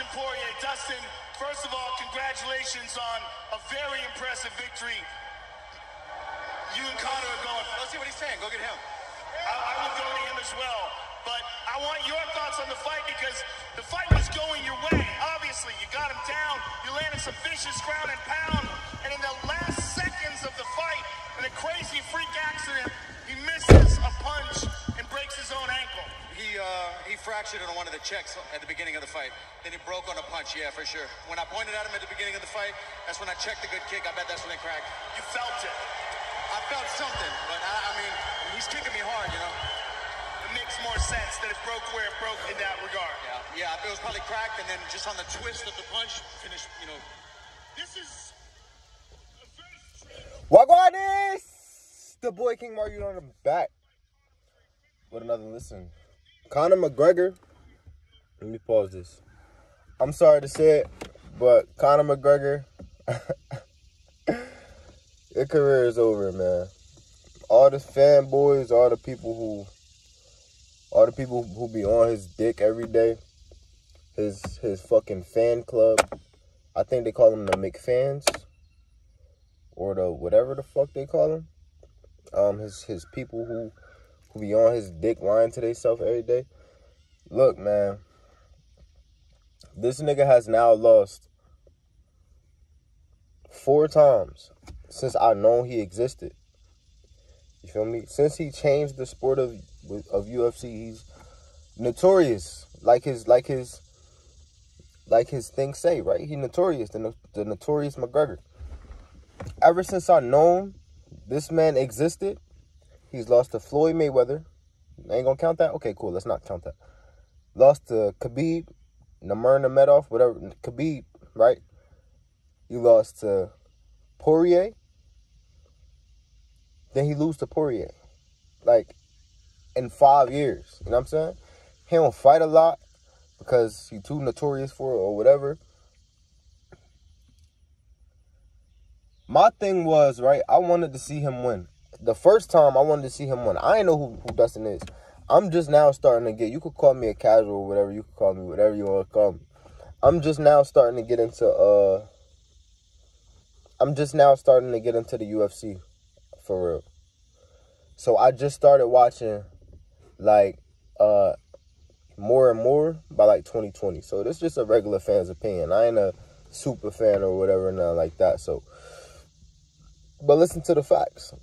Dustin Poirier. Dustin, first of all, congratulations on a very impressive victory. You and Conor are going. Let's see what he's saying. Go get him. I will go to him as well. But I want your thoughts on the fight because the fight was going your way. Obviously, you got him down. You landed some vicious ground and pound. And in the last seconds of the fight, in a crazy freak accident, he misses a punch and breaks his own ankle. He fractured on one of the checks at the beginning of the fight. Then he broke on a punch, yeah, for sure. When I pointed at him at the beginning of the fight, that's when I checked a good kick. I bet that's when it cracked. You felt it. I felt something, but I mean, he's kicking me hard, you know. It makes more sense that it broke where it broke in that regard. Yeah, it was probably cracked, and then just on the twist of the punch, finished, you know. This is a very strange... Wagwanis! The boy King Mario on the back with another listen. Conor McGregor, let me pause this. I'm sorry to say it, but Conor McGregor, your career is over, man. All the fanboys, all the people who be on his dick every day, his fucking fan club. I think they call them the McFans, or the whatever the fuck they call them. His people who be on his dick lying to themselves every day. Look, man. This nigga has now lost 4 times since I known he existed. You feel me? Since he changed the sport of UFC, he's notorious. Like his thing say, right? He notorious, the notorious McGregor. Ever since I known this man existed, he's lost to Floyd Mayweather. Ain't gonna count that? Okay, cool. Let's not count that. Lost to Khabib, Nurmagomedov, whatever. Khabib, right? He lost to Poirier. Then he lose to Poirier. Like, in 5 years. You know what I'm saying? He don't fight a lot because he's too notorious for it or whatever. My thing was, right, I wanted to see him win. The first time I wanted to see him win. I didn't know who Dustin is. I'm just now starting to get, you could call me a casual or whatever, you could call me whatever you want to call me. I'm just now starting to get into the UFC for real. So I just started watching like more and more by like 2020. So this is just a regular fan's opinion. I ain't a super fan or whatever, nothing like that. So, but listen to the facts.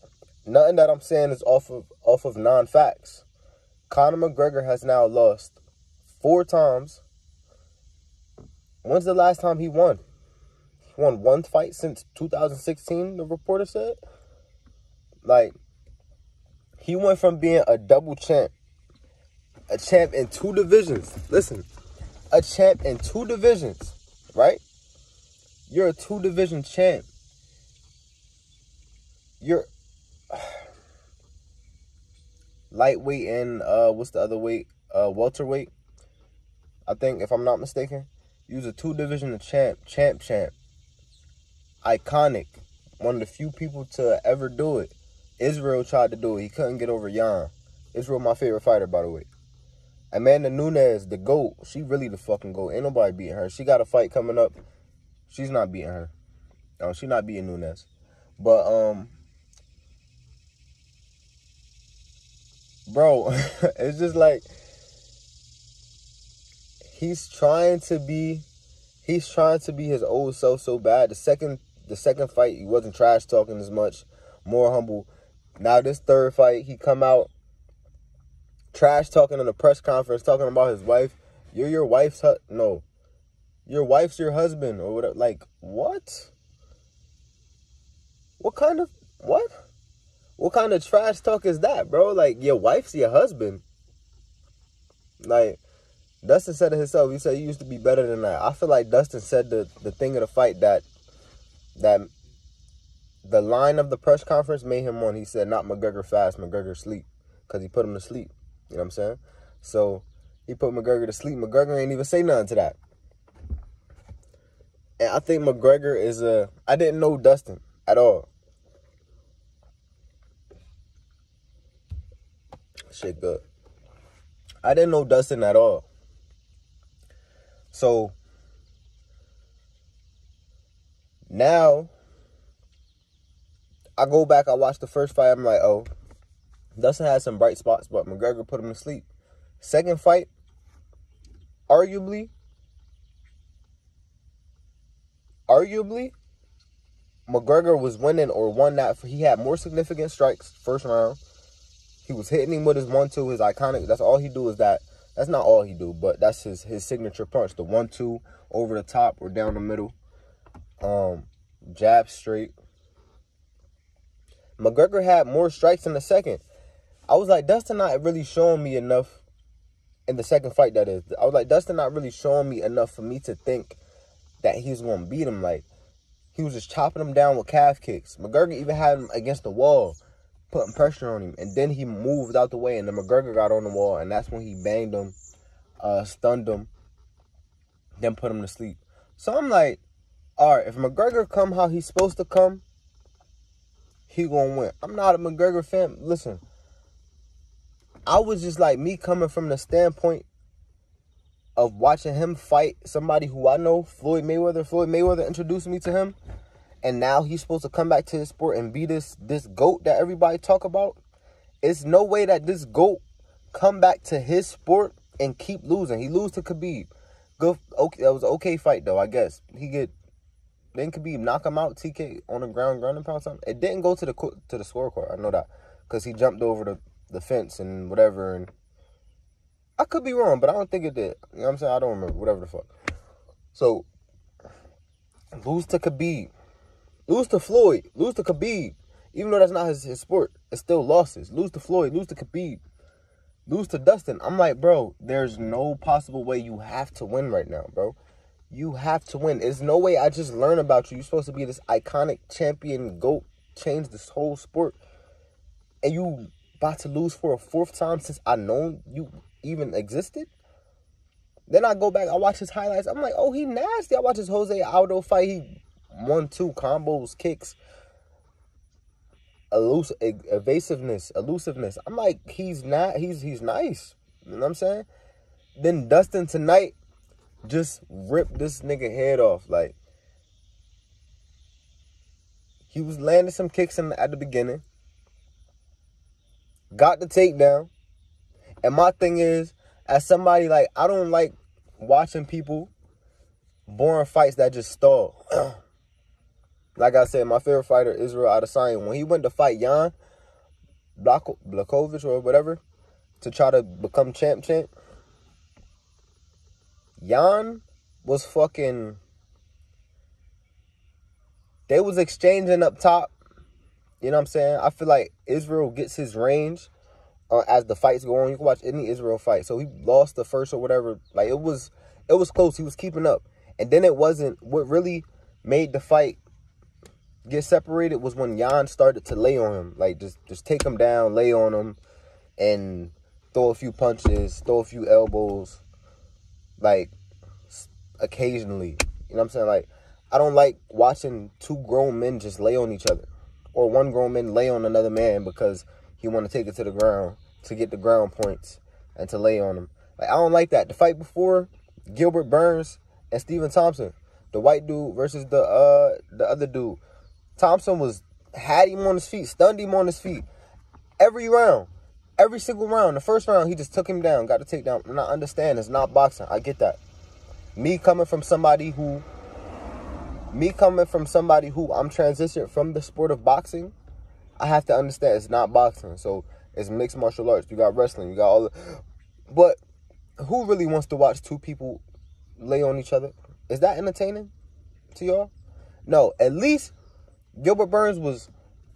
Nothing that I'm saying is off of non-facts. Conor McGregor has now lost 4 times. When's the last time he won? He won 1 fight since 2016, the reporter said. Like, he went from being a double champ, a champ in 2 divisions. Listen, a champ in 2 divisions, right? You're a 2-division champ. You're lightweight and what's the other weight? Welterweight. I think, if I'm not mistaken. He was a 2-division champ. Iconic. One of the few people to ever do it. Israel tried to do it. He couldn't get over Jan. Israel, my favorite fighter, by the way. Amanda Nunes, the GOAT. She really the fucking GOAT. Ain't nobody beating her. She got a fight coming up. She's not beating her. No, she's not beating Nunes. But, bro, it's just like, he's trying to be his old self so bad. The second fight, he wasn't trash talking as much, more humble. Now this third fight, he come out trash talking in a press conference, talking about his wife. You're your wife's no. Your wife's your husband or whatever. Like, what? What kind of trash talk is that, bro? Like, your wife's your husband. Like, Dustin said it himself. He said he used to be better than that. I feel like Dustin said the thing of the fight that the line of the press conference made him win. He said, not McGregor fast, McGregor sleep. Because he put him to sleep. You know what I'm saying? So, he put McGregor to sleep. McGregor ain't even say nothing to that. And I think McGregor is I didn't know Dustin at all. Shit good. I didn't know Dustin at all. So, Now, I go back, I watch the first fight, I'm like, oh, Dustin had some bright spots, but McGregor put him to sleep. Second fight, arguably, McGregor was winning or won that. He had more significant strikes first round. He was hitting him with his 1-2, his iconic. That's all he do is that. That's not all he do, but that's his signature punch. The 1-2 over the top or down the middle. Jab straight. McGregor had more strikes in the second. I was like, Dustin not really showing me enough in the second fight, that is. I was like, Dustin not really showing me enough for me to think that he was going to beat him. Like, he was just chopping him down with calf kicks. McGregor even had him against the wall, putting pressure on him. And then he moved out the way, and then McGregor got on the wall, and that's when he banged him, stunned him, then put him to sleep. So I'm like, all right, if McGregor come how he's supposed to come, he gonna win. I'm not a McGregor fan. Listen, I was just like, me coming from the standpoint of watching him fight somebody who I know, Floyd Mayweather. Floyd Mayweather introduced me to him, and now he's supposed to come back to his sport and be this GOAT that everybody talk about. It's no way that this GOAT come back to his sport and keep losing. He lose to Khabib. Good, okay, that was an okay fight though, I guess. Then Khabib knock him out, TK on the ground and pound something. It didn't go to the scorecard. I know that because he jumped over the fence and whatever. And I could be wrong, but I don't think it did. You know what I'm saying? I don't remember. Whatever the fuck. So, lose to Khabib. Lose to Floyd. Lose to Khabib. Even though that's not his sport, it's still losses. Lose to Floyd. Lose to Khabib. Lose to Dustin. I'm like, bro, there's no possible way. You have to win right now, bro. You have to win. There's no way I just learn about you. You're supposed to be this iconic champion, GOAT, change this whole sport. And you about to lose for a fourth time since I known you even existed? Then I go back, I watch his highlights. I'm like, oh, he nasty. I watch his Jose Aldo fight. He 1-2 combos, kicks, elusiveness. I'm like, he's nice. You know what I'm saying? Then Dustin tonight just ripped this nigga head off. Like, he was landing some kicks at the beginning. Got the takedown. And my thing is, as somebody, like, I don't like watching people boring fights that just stall. Like I said, my favorite fighter, Israel Adesanya, when he went to fight Jan Blachowicz or whatever to try to become champ, Jan was fucking... They was exchanging up top. You know what I'm saying? I feel like Israel gets his range as the fights go on. You can watch any Israel fight. So he lost the first or whatever. Like, it was close. He was keeping up. And then it wasn't... What really made the fight get separated was when Jan started to lay on him. Like, just take him down, lay on him, and throw a few punches, throw a few elbows. Like, occasionally. You know what I'm saying? Like, I don't like watching two grown men just lay on each other. Or one grown man lay on another man because he want to take it to the ground to get the ground points and to lay on him. Like, I don't like that. The fight before, Gilbert Burns and Stephen Thompson, the white dude versus the other dude. Thompson had him on his feet, stunned him on his feet. Every round. Every single round. The first round, he just took him down, got the takedown. And I understand, it's not boxing. I get that. Me coming from somebody who I'm transitioned from the sport of boxing, I have to understand it's not boxing. So it's mixed martial arts. You got wrestling. You got all the... But who really wants to watch two people lay on each other? Is that entertaining to y'all? No, at least Gilbert Burns was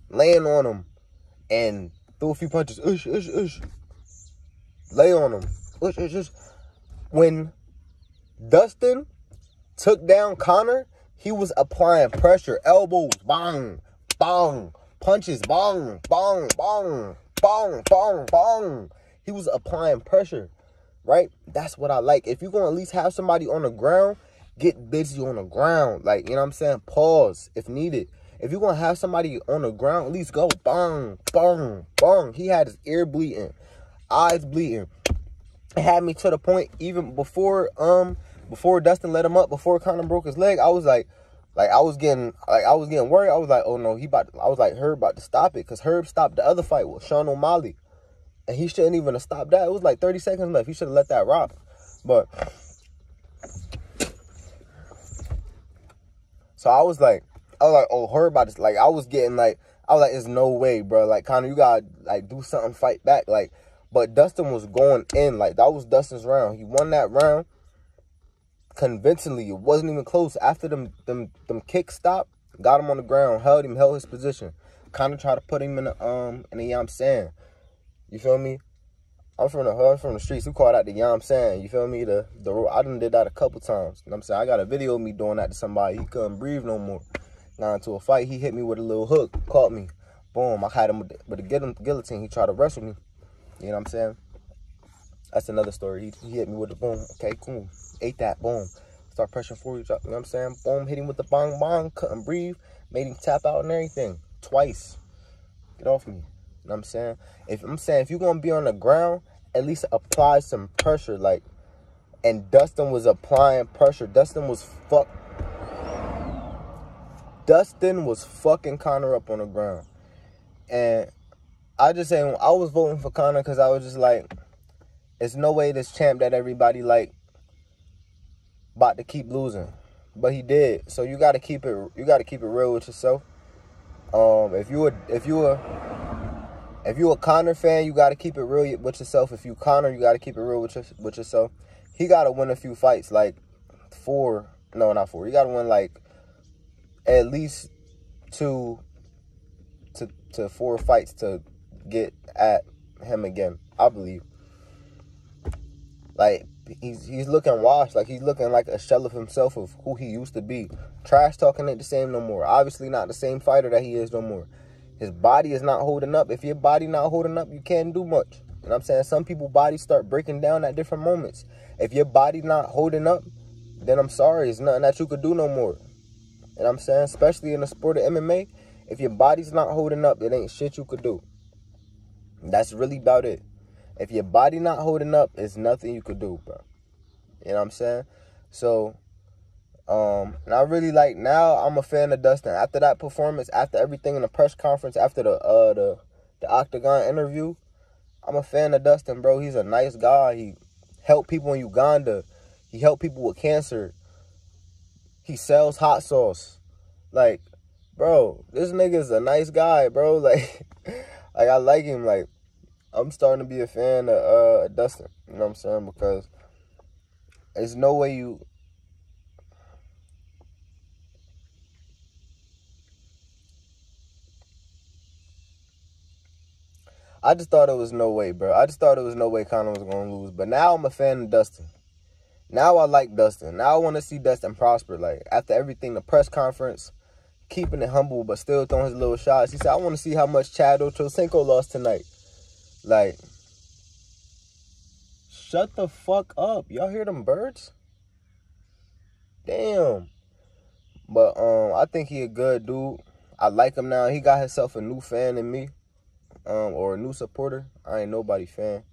laying on him and threw a few punches. Lay on him. When Dustin took down Conor, he was applying pressure. Elbows, bang, bang. Punches, bang, bang, bang, bang, bang, bang. He was applying pressure, right? That's what I like. If you're going to at least have somebody on the ground, get busy on the ground. Like, you know what I'm saying? Pause if needed. If you're going to have somebody on the ground, at least go bang, bang, bang. He had his ear bleeding, eyes bleeding. It had me to the point, even before Dustin let him up, before Conor broke his leg, I was like, Like, I was getting worried. I was like, oh no, I was like, Herb about to stop it, because Herb stopped the other fight with Sean O'Malley. And he shouldn't even have stopped that. It was like 30 seconds left. He should have let that rock. But, so I was like, oh, Herb about to, like, I was like, there's no way, bro. Like, Conor, you gotta, like, do something, fight back. Like, but Dustin was going in. Like, that was Dustin's round. He won that round convincingly. It wasn't even close. After them kicks stopped, got him on the ground, held his position. Conor tried to put him in the, you know what I'm saying? You feel me? I'm from the streets. We call that the Yam Sand. You feel me? I done did that a couple times. You know what I'm saying? I got a video of me doing that to somebody. He couldn't breathe no more. Got into a fight. He hit me with a little hook. Caught me. Boom. I had him with a guillotine. He tried to wrestle me. You know what I'm saying? That's another story. He hit me with the boom. Okay, cool. Ate that. Boom. Start pressuring for you. You know what I'm saying? Boom. Hit him with the bong bong. Couldn't breathe. Made him tap out and everything. Twice. Get off me. You know what I'm saying? If you're going to be on the ground, at least apply some pressure. Like, and Dustin was applying pressure. Dustin was fucking Conor up on the ground. And I just say, I was voting for Conor because I was just like, it's no way this champ that everybody like about to keep losing. But he did. So you got to keep it real with yourself. If you a Conor fan, you got to keep it real with yourself. If you Conor, you got to keep it real with yourself. He got to win a few fights, like 4. No, not 4. He got to win, like, at least 2 to 4 fights to get at him again, I believe. Like, he's looking washed. Like, he's looking like a shell of himself of who he used to be. Trash talking ain't the same no more. Obviously not the same fighter that he is no more. His body is not holding up. If your body not holding up, you can't do much. You know what I'm saying? Some people's bodies start breaking down at different moments. If your body not holding up, then I'm sorry. It's nothing that you could do no more. You know what I'm saying? Especially in the sport of MMA, if your body's not holding up, it ain't shit you could do. That's really about it. If your body not holding up, it's nothing you could do, bro. You know what I'm saying? So, and I really like, now I'm a fan of Dustin. After that performance, after everything in the press conference, after the Octagon interview, I'm a fan of Dustin, bro. He's a nice guy. He helped people in Uganda. He helped people with cancer. He sells hot sauce. Like, bro, this nigga's a nice guy, bro. Like, I like him. Like, I'm starting to be a fan of Dustin. You know what I'm saying? Because there's no way you... I just thought it was no way, bro. I just thought it was no way Conor was going to lose. But now I'm a fan of Dustin. Now I like Dustin. Now I want to see Dustin prosper. Like, after everything, the press conference, keeping it humble, but still throwing his little shots. He said, I want to see how much Chad Ochocinco lost tonight. Like, shut the fuck up. Y'all hear them birds? Damn. But I think he a good dude. I like him now. He got himself a new fan in me. Or a new supporter. I ain't nobody fan.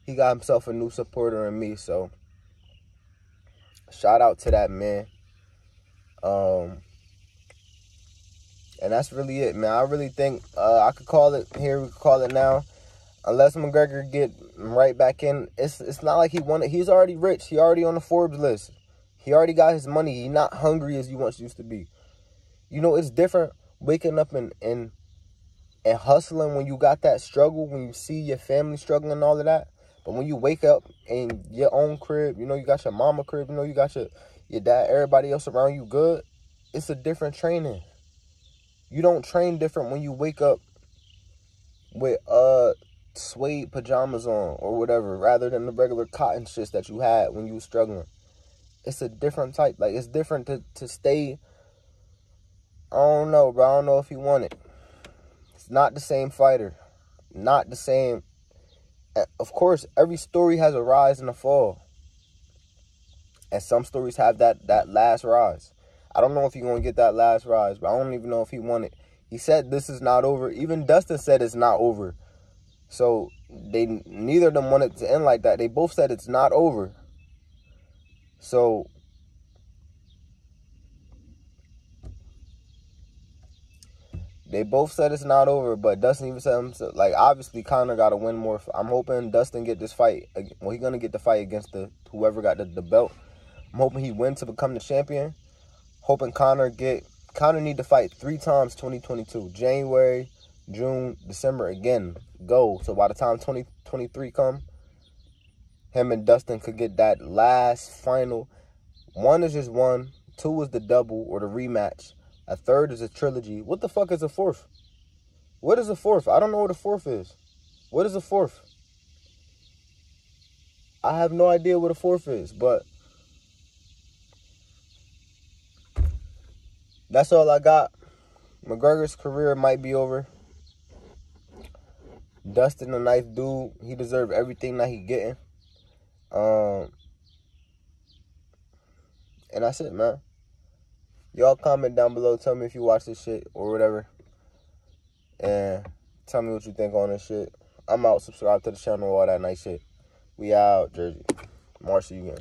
He got himself a new supporter in me, so shout out to that man. And that's really it, man. I really think I could call it here. We could call it now. Unless McGregor get right back in, it's not like he won it. He's already rich. He already on the Forbes list. He already got his money. He not hungry as he once used to be. You know, it's different waking up and hustling when you got that struggle, when you see your family struggling and all of that. But when you wake up in your own crib, you know, you got your mama crib, you know, you got your dad, everybody else around you good, it's a different training. You don't train different when you wake up with suede pajamas on or whatever, rather than the regular cotton shits that you had when you was struggling. It's a different type. Like, it's different to stay. I don't know, bro. I don't know if he won it. It's not the same fighter. Not the same. Of course, every story has a rise and a fall. And some stories have that last rise. I don't know if he's going to get that last rise, but I don't even know if he won it. He said this is not over. Even Dustin said it's not over. So, neither of them wanted to end like that. They both said it's not over. So, They both said it's not over, but Dustin even said himself, like, obviously Conor got to win more. I'm hoping Dustin get this fight. Well, he's going to get the fight against whoever got the belt. I'm hoping he wins to become the champion. Hoping Conor need to fight 3 times 2022. January, June, December, again. Go. So by the time 2023 come, him and Dustin could get that last final. 1 is just 1. 2 is the double or the rematch. A 3rd is a trilogy. What the fuck is a 4th? What is a 4th? I don't know what a 4th is. What is a 4th? I have no idea what a 4th is, but that's all I got. McGregor's career might be over. Dustin, a nice dude. He deserved everything that he getting. And that's it, man. Y'all comment down below. Tell me if you watch this shit or whatever. And tell me what you think on this shit. I'm out. Subscribe to the channel, all that nice shit. We out, Jersey. Marcy, you getting